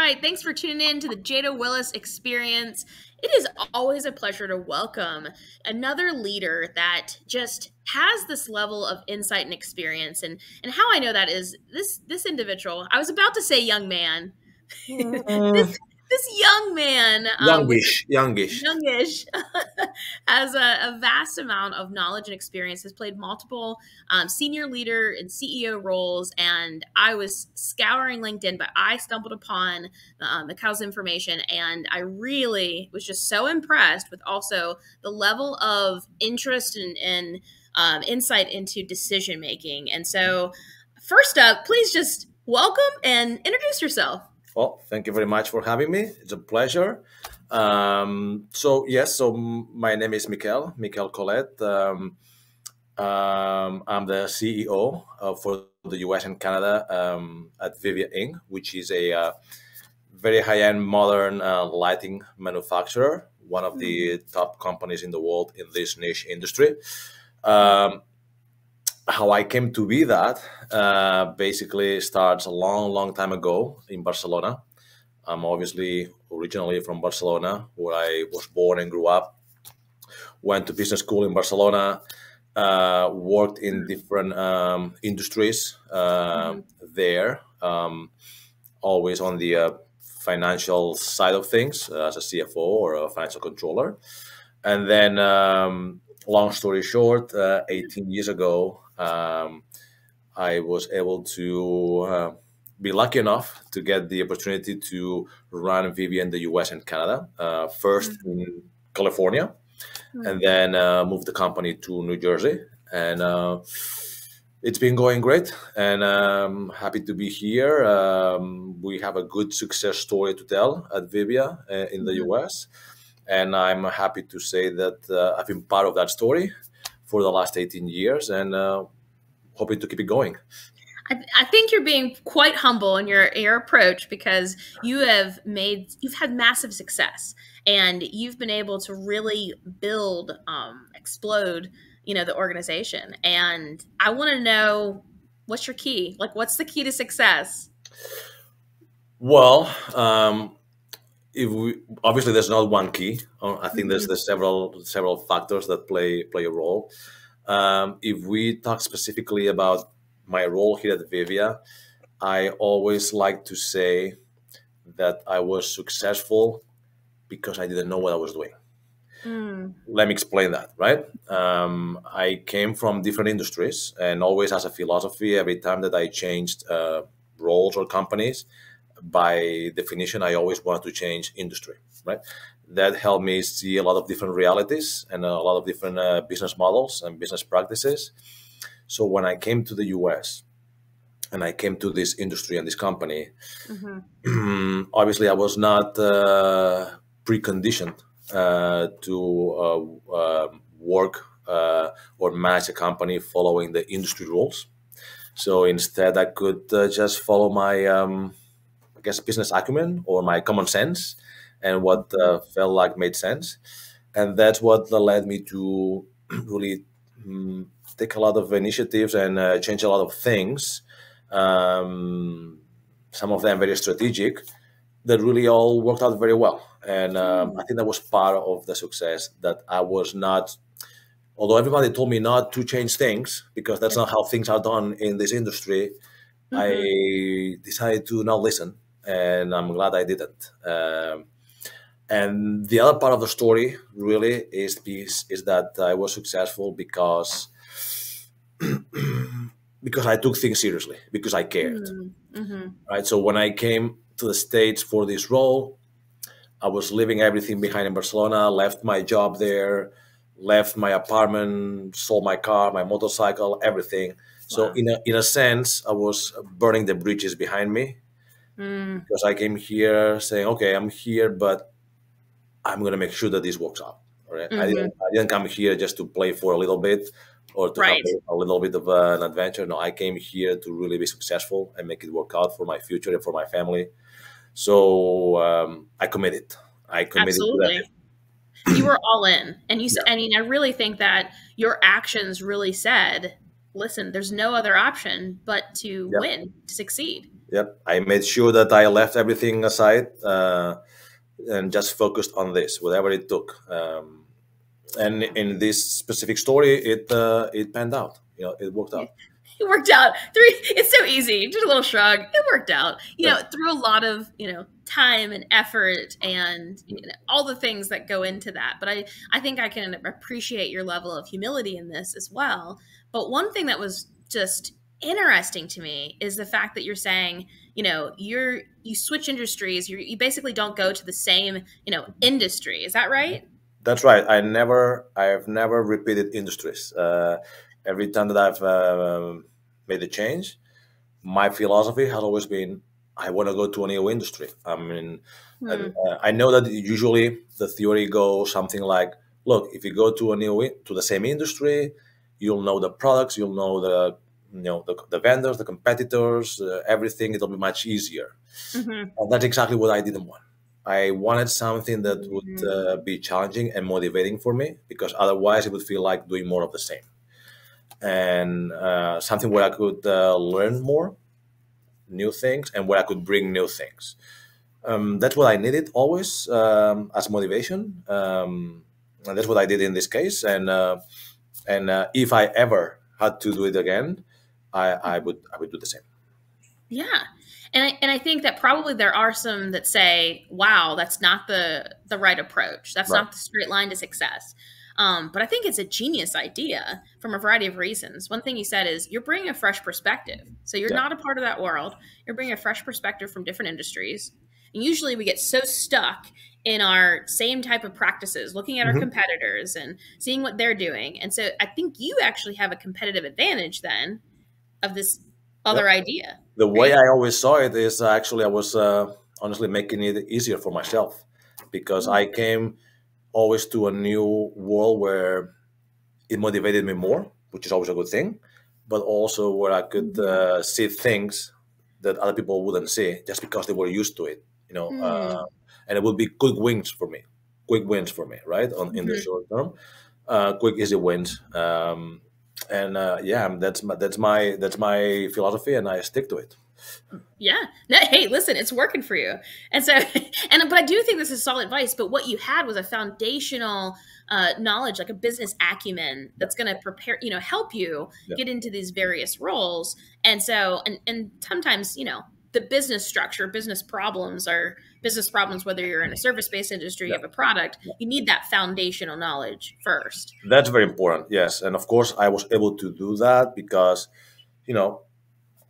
right. Thanks for tuning in to the Jada Willis Experience. It is always a pleasure to welcome another leader that just has this level of insight and experience. And how I know that is this individual. I was about to say young man. Mm, This young man with youngish. youngish has a vast amount of knowledge and experience, has played multiple senior leader and CEO roles. And I was scouring LinkedIn, but I stumbled upon Miquel's information, and I really was just so impressed with also the level of interest and insight into decision making. And so first up, please just welcome and introduce yourself. Well, thank you very much for having me. It's a pleasure. My name is Miquel Colet. I'm the CEO for the US and Canada at Vibia Inc., which is a very high-end modern lighting manufacturer, one of the top companies in the world in this niche industry. Um, how I came to be that basically starts a long time ago in Barcelona. I'm obviously originally from Barcelona, where I was born and grew up. Went to business school in Barcelona, worked in different industries there, always on the financial side of things as a CFO or a financial controller. And then, long story short, 18 years ago, I was able to be lucky enough to get the opportunity to run Vibia in the US and Canada, first in California, and then moved the company to New Jersey. And it's been going great, and happy to be here. We have a good success story to tell at Vibia in the US. And I'm happy to say that I've been part of that story for the last 18 years and hoping to keep it going. I think you're being quite humble in your approach, because you've had massive success, and you've been able to really build, explode, the organization. And I want to know, what's your key? Like, what's the key to success? Well, if we obviously there's not one key. I think there's several factors that play a role. If we talk specifically about my role here at Vivia, I always like to say that I was successful because I didn't know what I was doing. Let me explain that, right? I came from different industries, and always as a philosophy, every time that I changed roles or companies, by definition, I always wanted to change industry, right? That helped me see a lot of different realities and a lot of different business models and business practices. So when I came to the US and I came to this industry and this company, obviously I was not preconditioned to work or manage a company following the industry rules. So instead, I could just follow my, I guess, business acumen or my common sense and what felt like made sense. And that's what led me to really take a lot of initiatives and change a lot of things. Some of them very strategic, that really all worked out very well. And I think that was part of the success, that I was not, although everybody told me not to change things because that's not how things are done in this industry, I decided to not listen, and I'm glad I didn't. And the other part of the story really is that I was successful because I took things seriously, because I cared. Right. So when I came to the States for this role, I was leaving everything behind in Barcelona, left my job there, left my apartment, sold my car, my motorcycle, everything. So in a sense, I was burning the bridges behind me, because I came here saying, okay, I'm here, but I'm going to make sure that this works out. All right? I didn't come here just to play for a little bit or to have a little bit of an adventure. No, I came here to really be successful and make it work out for my future and for my family. So I committed. Absolutely. To that. You were all in, and I mean, I really think that your actions really said, listen, there's no other option but to Yep. win, to succeed. Yep. I made sure that I left everything aside and just focused on this, whatever it took. And in this specific story, it panned out. It worked out. It worked out. It's so easy. Just a little shrug. It worked out. Through a lot of time and effort and all the things that go into that. But I think I can appreciate your level of humility in this as well. But one thing that was just interesting to me is the fact that you're saying you switch industries. You basically don't go to the same industry. Is that right? That's right. I've never repeated industries. Every time that I've made a change, my philosophy has always been I want to go to a new industry. I mean, I know that usually the theory goes something like, look, if you go to to the same industry, you'll know the products, you'll know the vendors, the competitors, everything. It'll be much easier. And that's exactly what I didn't want. I wanted something that would be challenging and motivating for me, because otherwise it would feel like doing more of the same. And something where I could learn more, new things, and where I could bring new things. That's what I needed always as motivation. And that's what I did in this case. And if I ever had to do it again, I would do the same. Yeah. And I think that probably there are some that say, wow, that's not the right approach. That's not the straight line to success. But I think it's a genius idea from a variety of reasons. One thing you said is you're bringing a fresh perspective. So you're not a part of that world. You're bringing a fresh perspective from different industries. And usually we get so stuck in our same type of practices, looking at our competitors and seeing what they're doing. And so I think you actually have a competitive advantage then of this other idea. The way I always saw it is actually I was honestly making it easier for myself, because I came always to a new world where it motivated me more, which is always a good thing, but also where I could see things that other people wouldn't see just because they were used to it, and it would be quick wins for me, right? In the short term, quick, easy wins. That's my philosophy, and I stick to it. Yeah. No, hey, listen, it's working for you. And so, but I do think this is solid advice. But what you had was a foundational knowledge, like a business acumen that's going to prepare, help you get into these various roles. And so, and sometimes, the business structure, business problems, whether you're in a service-based industry, you have a product, you need that foundational knowledge first. That's very important. Yes. And of course I was able to do that because,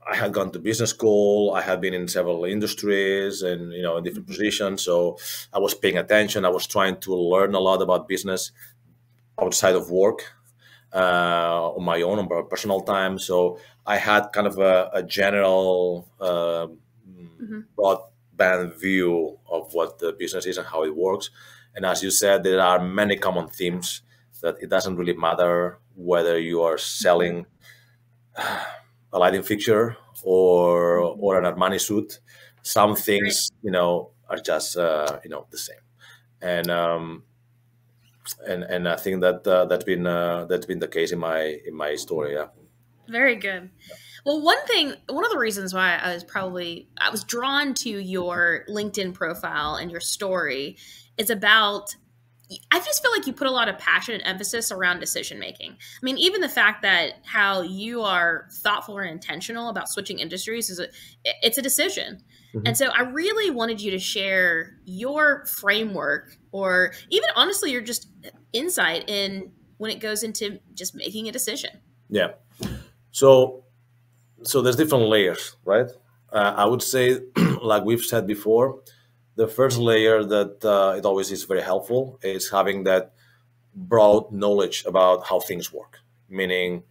I had gone to business school. I had been in several industries and, in different positions. So I was paying attention. I was trying to learn a lot about business outside of work, on my own, on my personal time. So I had kind of a general broadband view of what the business is and how it works. And as you said, there are many common themes that it doesn't really matter whether you are selling a lighting fixture or an Armani suit. Some things, are just the same, and I think that that's been the case in my story. Yeah. Very good. Well, one of the reasons why I was drawn to your LinkedIn profile and your story is about, I just feel like you put a lot of passion and emphasis around decision making. I mean, even the fact that how you are thoughtful and intentional about switching industries it's a decision. And so I really wanted you to share your framework, or even honestly, your just insight in when it goes into just making a decision. Yeah. So there's different layers, right? I would say, like we've said before, the first layer that it always is very helpful is having that broad knowledge about how things work, meaning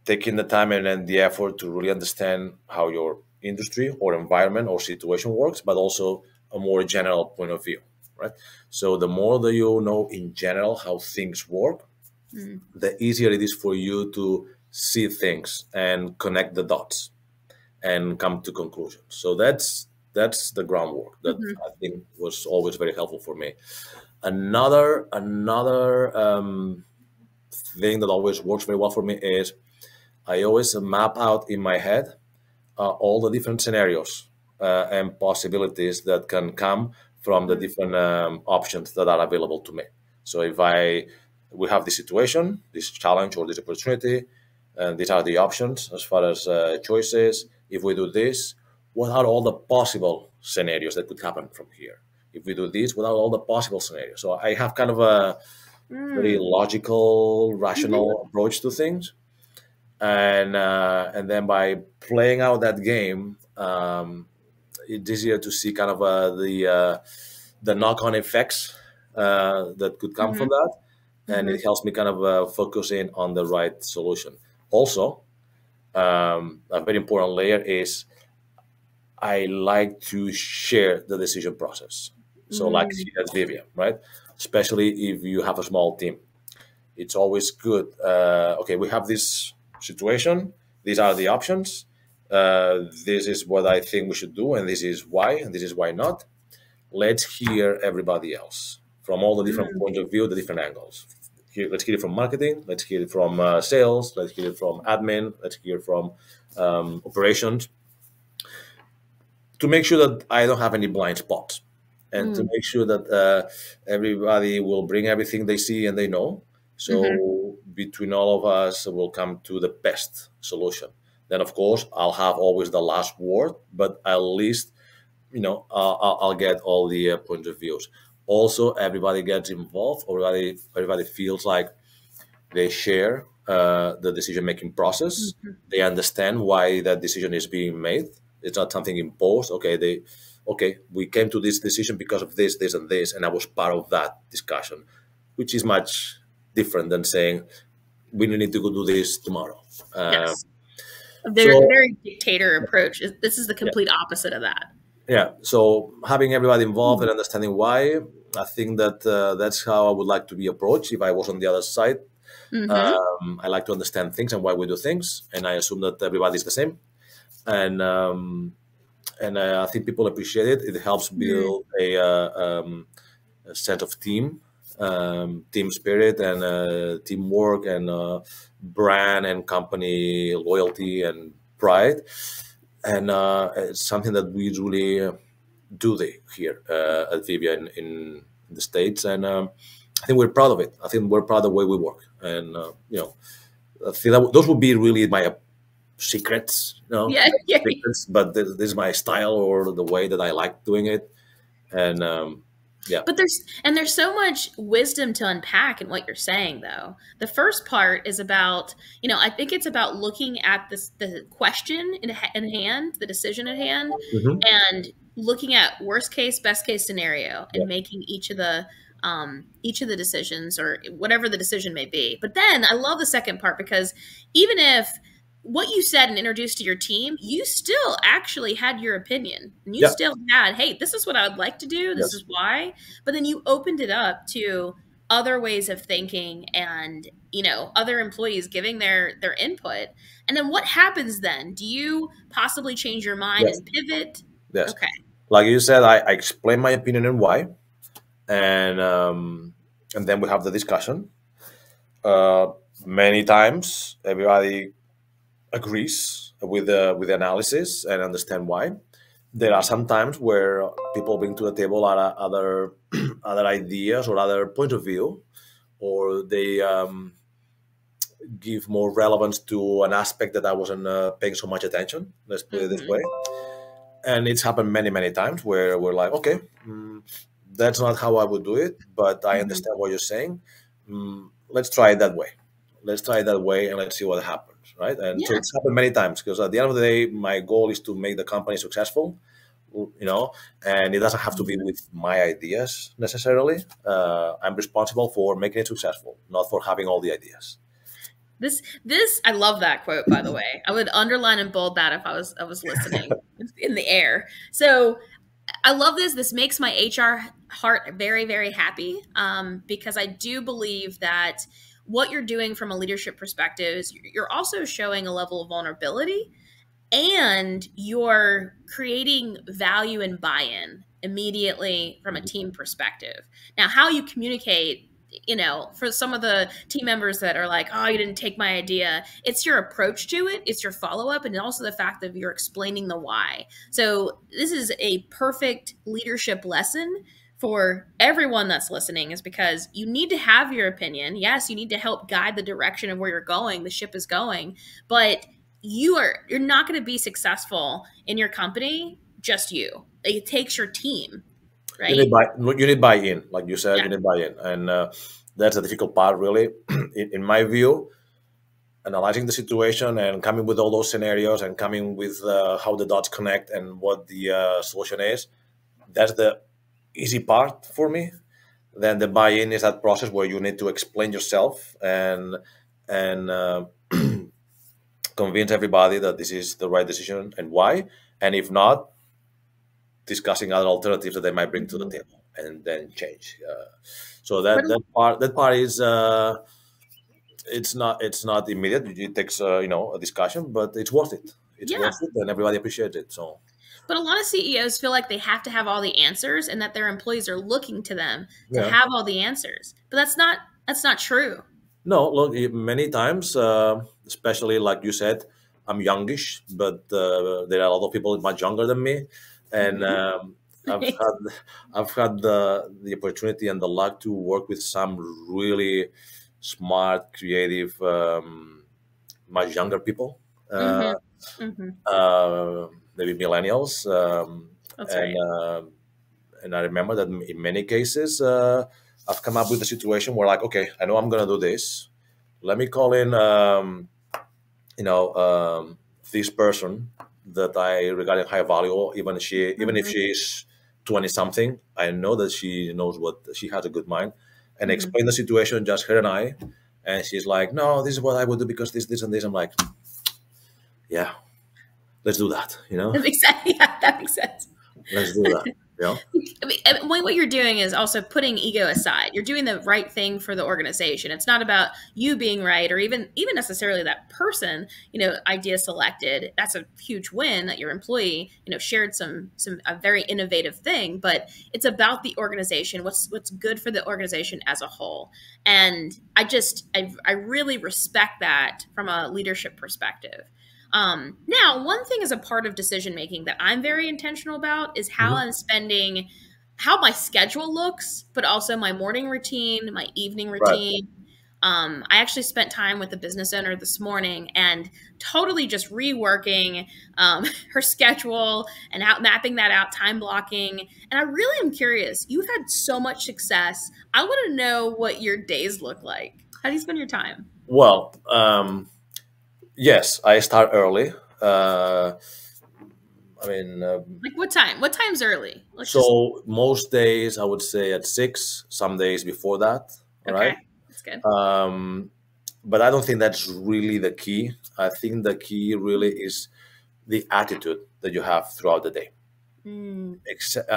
taking the time and the effort to really understand how your industry or environment or situation works, but also a more general point of view, right? So the more that you know in general how things work, the easier it is for you to see things and connect the dots and come to conclusions. So that's the groundwork that I think was always very helpful for me. Another thing that always works very well for me is I always map out in my head all the different scenarios and possibilities that can come from the different options that are available to me. So if we have this situation, this challenge or this opportunity, and these are the options as far as choices. If we do this, what are all the possible scenarios that could happen from here? If we do this, what are all the possible scenarios? So I have kind of a very Mm. logical, Mhm. rational approach to things, and then by playing out that game, it's easier to see kind of the knock-on effects that could come from Mhm. that, and Mhm. it helps me kind of focus in on the right solution. Also, a very important layer is I like to share the decision process. So, like Mm. here at Vivia, right? Especially if you have a small team, it's always good. Okay, we have this situation. These are the options. This is what I think we should do, and this is why, and this is why not. Let's hear everybody else from all the different Mm. points of view, the different angles. Let's hear it from marketing. Let's hear it from sales. Let's hear it from admin. Let's hear it from operations, to make sure that I don't have any blind spots, and to Mm. make sure that everybody will bring everything they see and they know. Mhm. So between all of us, we'll come to the best solution. Then, of course, I'll have always the last word, but at least I'll get all the point of views. Also, everybody gets involved. Everybody feels like they share the decision making process. Mhm. They understand why that decision is being made. It's not something imposed. Okay, we came to this decision because of this, this, and this, and I was part of that discussion, which is much different than saying we need to go do this tomorrow. Um, Yes. A very, so very dictator approach. This is the yeah, complete opposite of that. yeah. So having everybody involved Mm. and understanding why, I think that that's how I would like to be approached if I was on the other side. Mhm. I like to understand things and why we do things, and I assume that everybody's the same. And I think people appreciate it. It helps Mm. build a sense of team spirit, and teamwork, and brand and company loyalty and pride. And it's something that we really do here at Vibia in the States, and I think we're proud of it. I think we're proud of the way we work, and I think those would be really my secrets, Yeah. not Yeah. secrets, but this is my style or the way that I like doing it, and yeah, But there's so much wisdom to unpack in what you're saying though. The first part is about, I think it's about looking at the question in hand, the decision at hand, hmm and looking at worst case, best case scenario yeah, and making each of the decisions or whatever the decision may be. But then I love the second part because even if what you said and introduced to your team, you still actually had your opinion and you yeah, still had, hey, this is what I would like to do. This yes, is why. But then you opened it up to other ways of thinking and, other employees giving their input. And then what happens then? Do you possibly change your mind yes, and pivot? yes. Okay. Like you said, I explain my opinion and why, and and then we have the discussion. Uh, Many times, everybody agrees with the analysis and understand why. There are some times where people bring to the table other other ideas or other point of view, or they give more relevance to an aspect that I wasn't paying so much attention. Let's put it this Hmm. way. And it's happened many times where we're like, okay, that's not how I would do it, but I Hmm. understand what you're saying. Let's try it that way. Let's try it that way, and let's see what happens, right? And so Yeah. it's happened many times, because at the end of the day, my goal is to make the company successful, you know, and it doesn't have to be Mhm. with my ideas necessarily. I'm responsible for making it successful, not for having all the ideas. This I love that quote, by the way. I would underline and bold that if I was listening in the air. So I love this. This makes my HR heart very, very happy, because I do believe that what you're doing from a leadership perspective is you're also showing a level of vulnerability and you're creating value and buy-in immediately from a team perspective. Now, how you communicate for some of the team members that are like, oh, you didn't take my idea, it's your approach to it, it's your follow-up, and also the fact that you're explaining the why. So this is a perfect leadership lesson for everyone that's listening, is because you need to have your opinion. Yes, you need to help guide the direction of where you're going, the ship is going, but you're not going to be successful in your company just you. It takes your team, You right? need you need buy-in, like you said. Yeah. You need buy-in, and that's a difficult part, really. In my view, analyzing the situation and coming with all those scenarios and coming with how the dots connect and what the solution is, that's the easy part for me. Then the buy-in is that process where you need to explain yourself and convince everybody that this is the right decision and why. And if not, discussing other alternatives that they might bring to the table and then change. So But that part is it's not immediate. It takes a discussion, but it's worth it. It's yeah, worth it, and everybody appreciates it. So but a lot of CEOs feel like they have to have all the answers and that their employees are looking to them to yeah. have all the answers. But that's not true. No, look, many times, especially like you said, I'm youngish, but there are a lot of people much younger than me, and Mhm. I've had I've had the opportunity and the luck to work with some really smart, creative, much younger people, uh, Mhm. Mhm. maybe millennials, That's and right. and I remember that in many cases, I've come up with a situation where, like, okay, I know I'm gonna do this. Let me call in, you know, this person that I regard in high value, even if Mhm. she's 20 something. I know that she knows what she has a good mind, and Mhm. explain the situation, just her and I. And she's like, "No, this is what I would do because this, and this." I'm like, "Yeah, let's do that. That makes sense. Yeah, that makes sense. Let's do that. You know." I mean, what you're doing is also putting ego aside. You're doing the right thing for the organization. It's not about you being right, or even necessarily that person, idea selected. That's a huge win that your employee, shared some a very innovative thing, but it's about the organization. What's good for the organization as a whole. And I really respect that from a leadership perspective. Now, one thing as a part of decision making that I'm very intentional about is how Mhm. I'm spending, how my schedule looks, but also my morning routine, my evening Right. routine. I actually spent time with the business owner this morning and totally just reworking her schedule and mapping that out, time blocking. And I really am curious. You've had so much success. I want to know what your days look like. How do you spend your time? Well, yes, I start early. I mean, Like what time? What time's early? Let's just so most days I would say at 6. Some days before that. All right. okay. That's good. Um, but I don't think that's really the key. I think the key really is the attitude that you have throughout the day. Mm,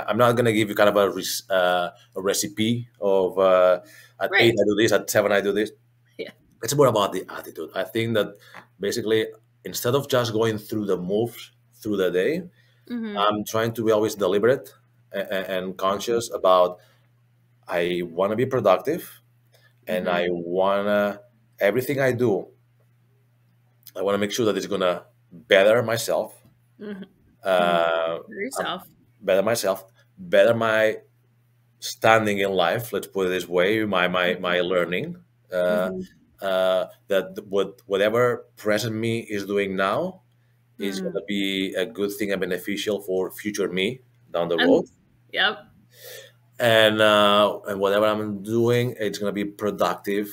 I'm not going to give you kind of a recipe of at 8 right. I do this, at 7 I do this. Yeah. It's more about the attitude. I think that basically, instead of just going through the moves through the day, Mm-hmm. I'm trying to be always deliberate and conscious about I want to be productive, and Mm-hmm. I wanna everything I do. I want to make sure that it's gonna better myself, Mm-hmm. Mm-hmm. uh, For yourself. better myself, better my standing in life. Let's put it this way: my learning. Uh, Mm-hmm. that whatever present me is doing now is going Mm. to be a good thing and beneficial for future me down the road. And yep. And whatever I'm doing, it's going to be productive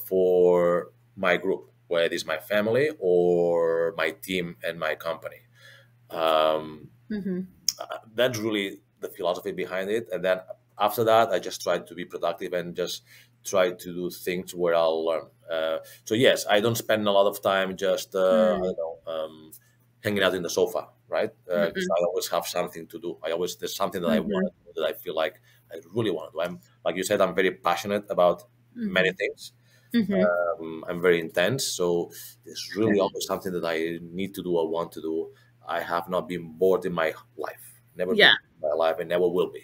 for my group, whether it is my family or my team and my company. Um, Mm-hmm. that's really the philosophy behind it. And then after that, I just try to be productive and just try to do things where I'll learn. So yes, I don't spend a lot of time just I Mm. don't know, hanging out in the sofa, right? Because Mm-mm. I always have something to do. I always There's something that I Mm-hmm. want to do, that I feel like I really want to do. I'm Like you said, I'm very passionate about many Mm-hmm. things. Mm-hmm. I'm very intense, so there's Yeah. really always something that I need to do or want to do. I have not been bored in my life. Never been Yeah. in my life, and never will be.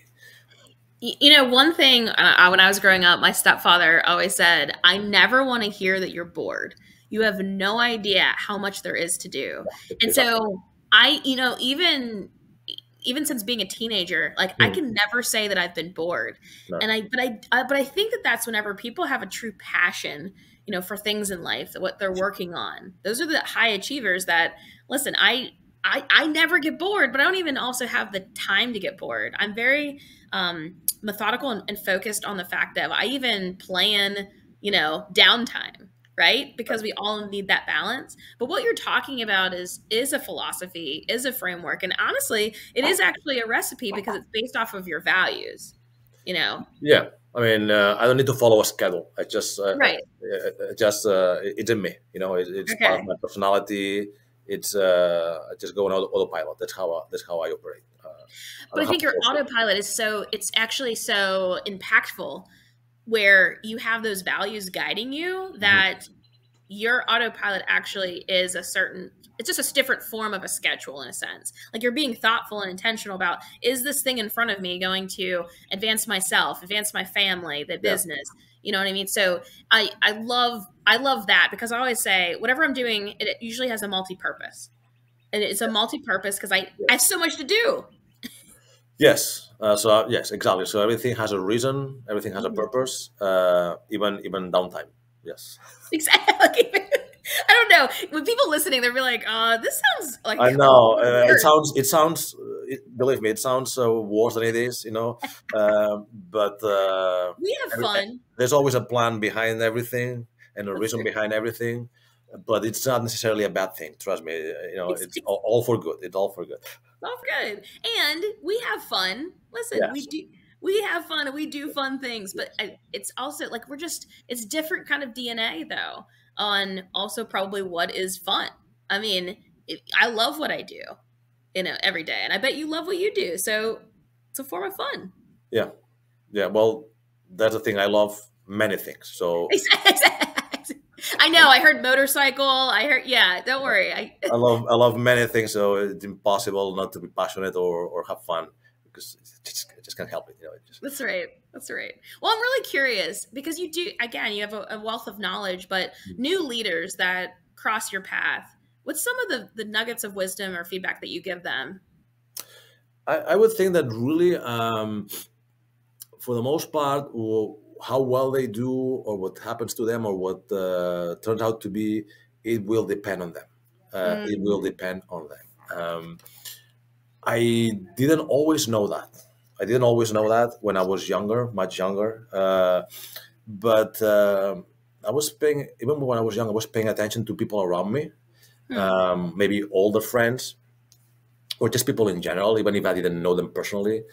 One thing when I was growing up, my stepfather always said, I never want to hear that you're bored. You have no idea how much there is to do. And Exactly. so even since being a teenager, like I Hmm. can never say that I've been bored. No. And but I think that that's whenever people have a true passion, for things in life, what they're working on. Those are the high achievers that listen, I never get bored, but I don't even also have the time to get bored. I'm very methodical and focused on the fact that I even plan, downtime, right? Because we all need that balance. But what you're talking about is a philosophy, is a framework, and honestly, it is actually a recipe because it's based off of your values. You know, Yeah, I mean, I don't need to follow a schedule. right? It's in me. It's part of Okay. my personality. I just go on autopilot. That's how I operate. I But don't I have think to your force it. autopilot it's actually so impactful where you have those values guiding you Mhm. that your autopilot actually is it's just a different form of a schedule in a sense. Like you're being thoughtful and intentional about, is this thing in front of me going to advance myself, advance my family, the Yeah, business? You know what I mean? So I love that because I always say whatever I'm doing, it usually has a multi-purpose. And it's a multi-purpose because I have yes, so much to do. yes. Yes, exactly. So everything has a reason. Everything has a Mhm. purpose. Even downtime. Yes. Exactly. I don't know. When people listening, they'll be like, this sounds like I a know. lot of It work. sounds. It sounds. Believe me, it sounds worse than it is. But We have fun. there's always a plan behind everything and a That's reason true. behind everything. But it's not necessarily a bad thing. Trust me. It's, It's it's all for good. It's all for good. all good. And we have fun. Listen, we Yes. do we have fun and we do fun things, but Yes. it's also like it's different kind of DNA though on also probably what is fun. I mean, I love what I do, every day, and I bet you love what you do. So it's a form of fun. Yeah. Yeah. Well, that's the thing. I love many things. So I know. I heard motorcycle. I heard, yeah. Don't worry. I love many things. So it's impossible not to be passionate or have fun because I just can't help it. It just. That's right. That's right. Well, I'm really curious because you do, again, you have a wealth of knowledge, but new leaders that cross your path, what's some of the nuggets of wisdom or feedback that you give them? I would think that really, for the most part, how well they do or what happens to them or what turns out to be, it will depend on them. It will Mm, depend on them. I didn't always know that. I didn't always know that when I was younger, much younger. But I was paying, even when I was young, I was paying attention to people around me, hmm, maybe older friends or just people in general, even if I didn't know them personally.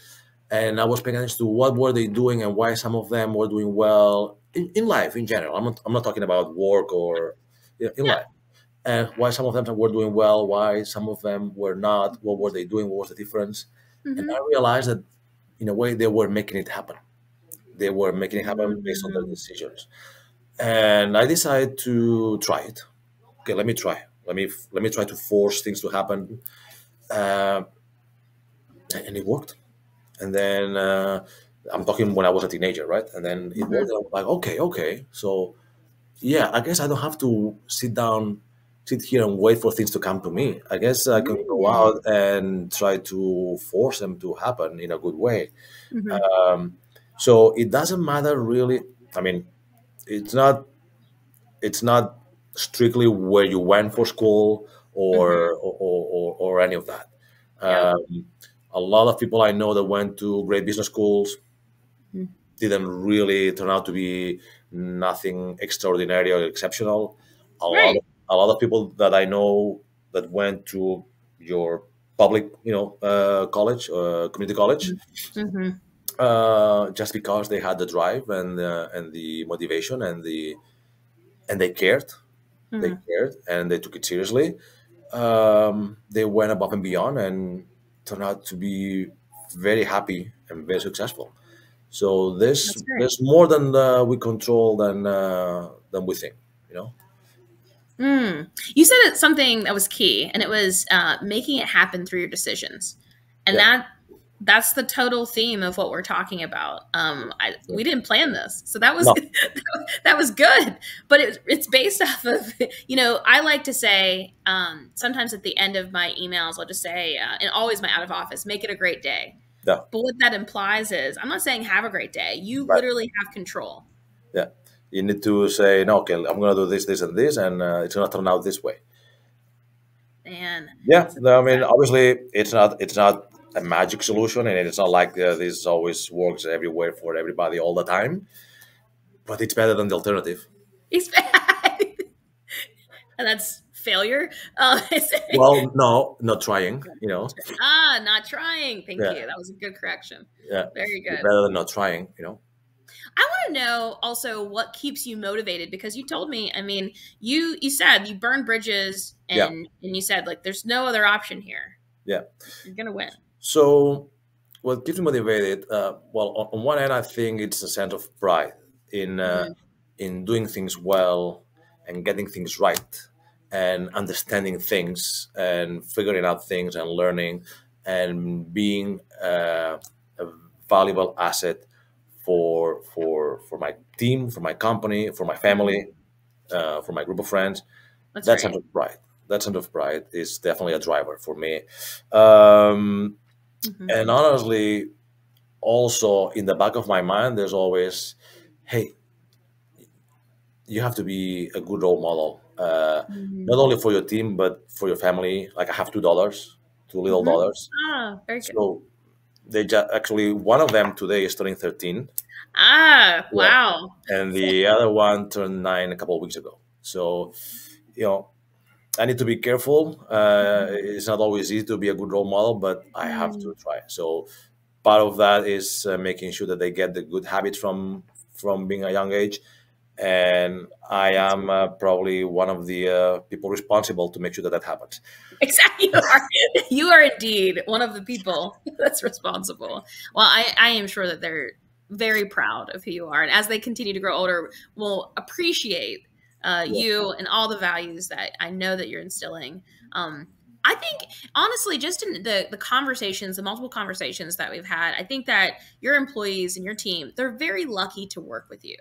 And I was paying attention to what were they doing and why some of them were doing well in life in general. I'm not talking about work or in yeah. life. And why some of them were doing well, why some of them were not, what were they doing, what was the difference. And I Hmm. realized that in a way they were making it happen. They were making it happen based on their Mm, decisions. And I decided to try it. Okay, let me try. Let me try to force things to happen. Uh, and it worked. And then I'm talking when I was a teenager, right? And then it hmm. worked. I was like, okay. So yeah, I guess I don't have to sit here and wait for things to come to me. I guess I can go Mm, out and try to force them to happen in a good way. hmm. Um, so it doesn't matter really. I mean, it's not it's not strictly where you went for school Hmm. or any of that. Yep. A lot of people I know that went to great business schools Mhm. didn't really turn out to be nothing extraordinary or exceptional. A lot Right. of, a lot of people that I know that went to your public, college, community college, Hmm. just because they had the drive and the motivation and they Hmm. cared and they took it seriously. They went above and beyond and turned out to be very happy and very successful. So That's great. there's more than we control than we think. You know. You said something that was key, and it was making it happen through your decisions, and Yeah. That's the total theme of what we're talking about. Yeah. We didn't plan this, so that was No, that was good. But it's based off of, I like to say, sometimes at the end of my emails, I'll just say, and always my out of office, make it a great day. yeah, But what that implies is, I'm not saying have a great day. You right. literally have control. Yeah, you need to say no. Okay, I'm gonna do this, this, and this, and it's gonna turn out this way. And Yeah, so no, I mean, obviously, it's not a magic solution, and it's not like this always works everywhere for everybody all the time. But it's better than the alternative. it's and that's failure. Well, no, not trying. Not trying. Thank Yeah, you. That was a good correction. yeah, Very it's good. better than not trying. I want to know also what keeps you motivated, because you told me, I mean, you said you burn bridges, Yeah, and you said, like, there's no other option here. yeah. You're gonna win. So, what keeps me motivated? Well, on one hand, I think it's a sense of pride in uh, Mm, in doing things well and getting things right and understanding things and figuring out things and learning and being a valuable asset for my team, for my company, for my mm, family, for my group of friends. that's That sense great. of pride. That sense of pride is definitely a driver for me. Um, Hmm. and honestly, also in the back of my mind, there's always, hey, you have to be a good role model, not Hmm. only for your team but for your family. Like I have $2, two little Hmm. dollars. Very good. So actually one of them today is turning 13. Yeah, Wow. and the other one turned 9 a couple of weeks ago. So you know, I need to be careful. It's not always easy to be a good role model, but I have Mm. to try. So part of that is making sure that they get the good habits from being a young age, and I am probably one of the people responsible to make sure that that happens. Exactly. You are indeed one of the people that's responsible. Well, I am sure that they're very proud of who you are. And as they continue to grow older, will appreciate Yeah. you and all the values that I know that you're instilling. Um, I think, honestly, just in the conversations, the multiple conversations that we've had, I think that your employees and your team, they're very lucky to work with you.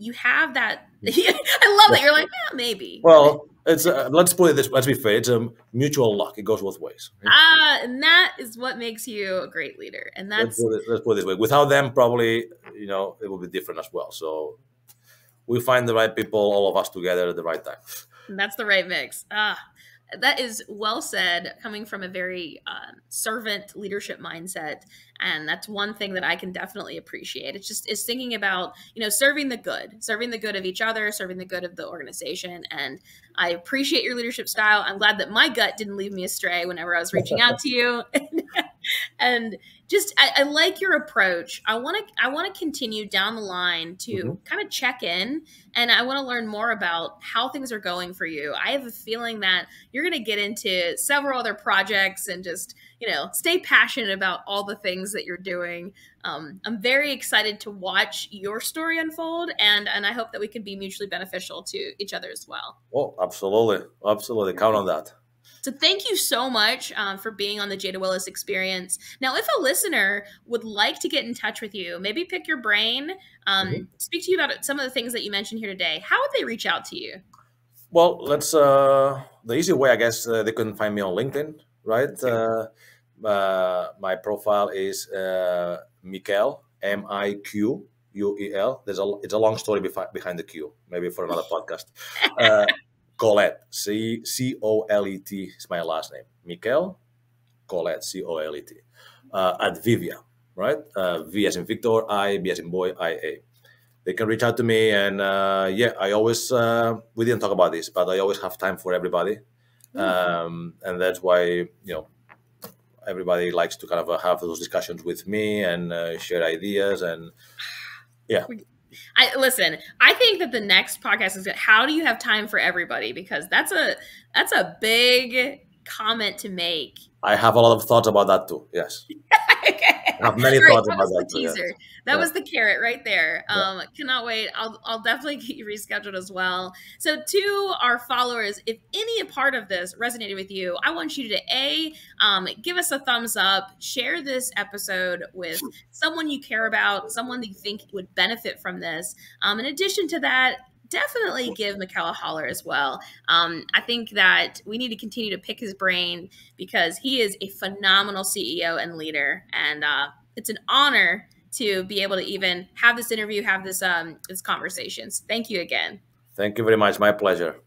You have that. I love that. You're like, maybe. Well, it's let's put it this. Let's be fair. It's a mutual luck. It goes both ways. Okay? And that is what makes you a great leader. And that's Let's put it this way. Without them, probably it will be different as well. So we find the right people, all of us together at the right time. that's the right mix. That is well said, coming from a very servant leadership mindset, and that's one thing that I can definitely appreciate. It's thinking about serving the good of each other, serving the good of the organization, and I appreciate your leadership style. I'm glad that my gut didn't leave me astray whenever I was reaching out to you. And just I like your approach. I want to continue down the line Hmm. to kind of check in, and I want to learn more about how things are going for you. I have a feeling that you're going to get into several other projects and just stay passionate about all the things that you're doing. I'm very excited to watch your story unfold, and I hope that we can be mutually beneficial to each other as well. Oh, absolutely, absolutely. Count on that. So thank you so much for being on the Jada Willis Experience. Now, if a listener would like to get in touch with you, maybe pick your brain, Mhm. speak to you about some of the things that you mentioned here today, how would they reach out to you? Well, let's the easy way, I guess, they can find me on LinkedIn, right? That's great. My profile is Miquel, Miquel. It's a long story behind the Q, maybe for another podcast. Uh, Colet, Colet is my last name. Miquel Colet, Colet, at Vivia, right? V as in Victor, I, B as in boy, IA. They can reach out to me, and yeah, I always we didn't talk about this, but I always have time for everybody, Mm. and that's why everybody likes to kind of have those discussions with me and share ideas, and yeah. I listen. I think that the next podcast is how do you have time for everybody, because that's a big comment to make. I have a lot of thoughts about that too. Yes. I have many Right, thoughts that about was the that. So yeah, teaser. That yeah, was the carrot right there. yeah. Cannot wait. I'll definitely get you rescheduled as well. So to our followers, if any part of this resonated with you, I want you to give us a thumbs up, share this episode with someone you care about, someone that you think would benefit from this. In addition to that, definitely give Miquel a holler as well. I think that we need to continue to pick his brain because he is a phenomenal CEO and leader, and it's an honor to be able to even have this interview, have this conversations. Thank you again. Thank you very much. My pleasure.